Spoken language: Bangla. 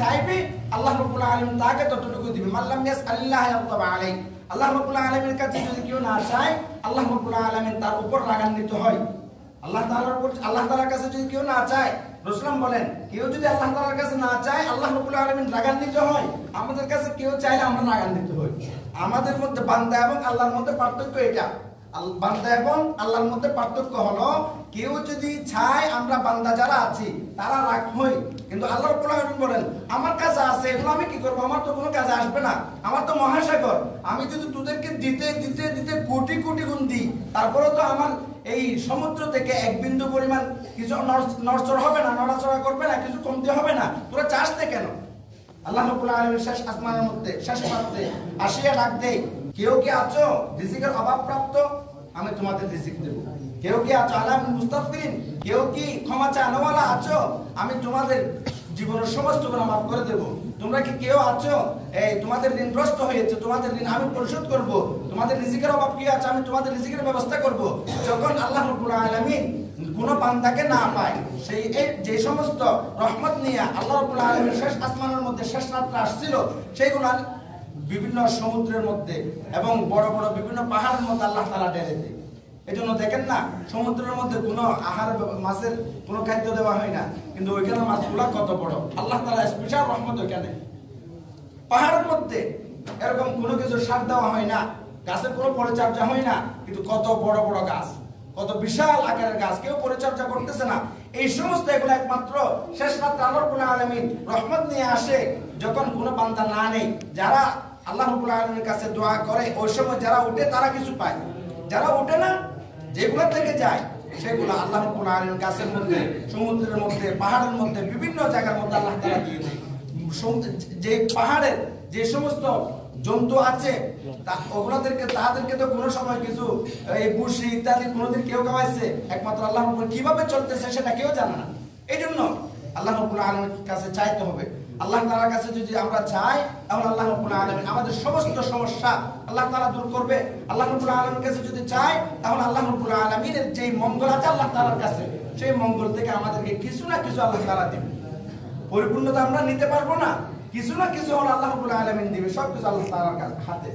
চাইবে আল্লাহ রাব্বুল আলামিন তাকে ততটুকু দিবে। মাল্লাম ইয়াসআলিল্লাহ ইয়াগদাব আলাইহি, আল্লাহ রাব্বুল আলামিনের কাছে যদি কেউ না চায় আল্লাহ রাব্বুল আলামিন তার উপর রাগান্বিত হয়। আল্লাহ তাআলার কাছে যদি কেউ না চায়, রাসূল বলেন কেউ যদি আল্লাহ তাআলার কাছে না চায় আল্লাহ রাব্বুল আলামিন রাগান্বিত হয়। আমাদের কাছে কেউ চাইলে আমরা রাগান্বিত হই। আমাদের মধ্যে বান্দা এবং আল্লাহর মধ্যে পার্থক্য এটা। বান্দা এবং আল্লাহর মধ্যে পার্থক্য হলো কেউ যদি চায় আমরা বান্দা যারা আছি তারা রাগ হই, কিন্তু আল্লাহ রাব্বুল আলামিন বলেন আমার কাছে আছে এগুলো আমি কি করব, আমার তো কোনো কাজে আসবে না, আমার তো মহাসাগর, আমি যদি তোদেরকে দিতে দিতে দিতে কোটি কোটি গুণ দিই তারপরে তো আমার এই সমুদ্র থেকে এক বিন্দু পরিমাণ কিছু নড়চড় হবে না, নড়াচড়া করবে না, কিছু কমতে হবে না, তোরা চাস না কেন? আল্লাহ রাব্বুল আলামিন শেষ আসমানের মধ্যে শেষ প্রান্তে আসিয়া ডাক দেয়, কেউ কি আছো রিজিকের অভাবপ্রাপ্ত, আমি তোমাদের রিজিক দেব। কেউ কি আছো আলামিন মুস্তাগফিরিন, কেউ কি ক্ষমা চাওয়ালা আছো, আমি তোমাদের জীবনের সমস্ত গুনাহ মাফ করে দেব। তোমরা কি কেউ আছো এই তোমাদের ঋণগ্রস্ত হয়েছে, তোমাদের ঋণ আমি পরিশোধ করব, তোমাদের রিজিকের অভাব কি আছে আমি তোমাদের রিজিকের ব্যবস্থা করব। যখন আল্লাহ রাব্বুল আলামিন কোন বান্দাকে না পায়, সেই যে সমস্ত রহমত নিয়ে আল্লাহ রাব্বুল আলামিন শেষ আসমানের মধ্যে শেষ রাত্রে আসছিল সেইগুলো বিভিন্ন সমুদ্রের মধ্যে এবং বড় বড় বিভিন্ন পাহাড়ের মধ্যে আল্লাহ তাআলা ঢেলে দেয়। এজন্য দেখেন না সমুদ্রের মধ্যে কোনো আহার মাছের কোনো খাদ্য দেওয়া হয় না, কিন্তু ওইখানে মাছগুলা কত বড়, আল্লাহ তাআলা স্পেশাল রহমত ওইখানে। পাহাড়ের মধ্যে এরকম কোনো কিছু সার দেওয়া হয় না, গাছের কোনো পরিচর্যা হয় না, কিন্তু কত বড় বড় গাছ, কত বিশাল আকারের গাছ, কেউ পরিচর্যা করতেছে না। এই সমস্ত এগুলো একমাত্র শেষ রাত্রে আল্লাহ রাব্বুল আলামিন রহমত নিয়ে আসে যখন কোনো বান্দা না নেই। যারা আল্লাহ রাব্বুল আলামিনের কাছে দোয়া করে ওই সময় যারা উঠে তারা কিছু পায়, যারা উঠে না যেগুলো থেকে যায় সেগুলো আল্লাহ রাব্বুল আলামিনের কাছের মধ্যে সমুদ্রের মধ্যে পাহাড়ের মধ্যে বিভিন্ন জায়গার মধ্যে আল্লাহ তাআলা দিয়ে দেয়। যে পাহাড়ের যে সমস্ত জন্তু আছে ওগুলোদেরকে তাদেরকে তো কোনো সময় কিছু এই বুশি ইত্যাদি কোনোদিন কেউ খাওয়াইছে, একমাত্র আল্লাহ রাব্বুল কিভাবে চলতেছে সেটা কেউ জানে না। এই জন্য আল্লাহ রাব্বুল আলামিনের কাছে চাইতে হবে। আল্লাহ তাআলার কাছে যদি আমরা চাই তাহলে আল্লাহ রাব্বুল আলামিন আমাদের সমস্ত সমস্যা আল্লাহ তাআলা দূর করবে। আল্লাহ রাব্বুল আলামিনের কাছে যদি চাই তাহলে আল্লাহ রাব্বুল আলামিনের যে মঙ্গল আছে আল্লাহ তাআলার কাছে সেই মঙ্গল থেকে আমাদেরকে কিছু না কিছু আল্লাহ তাআলা দিবেন। পরিপূর্ণতা আমরা নিতে পারবো না, কিছু না কিছু আল্লাহ রাব্বুল আলামিন দিবে, সব কিছু আল্লাহ তাআলার হাতে।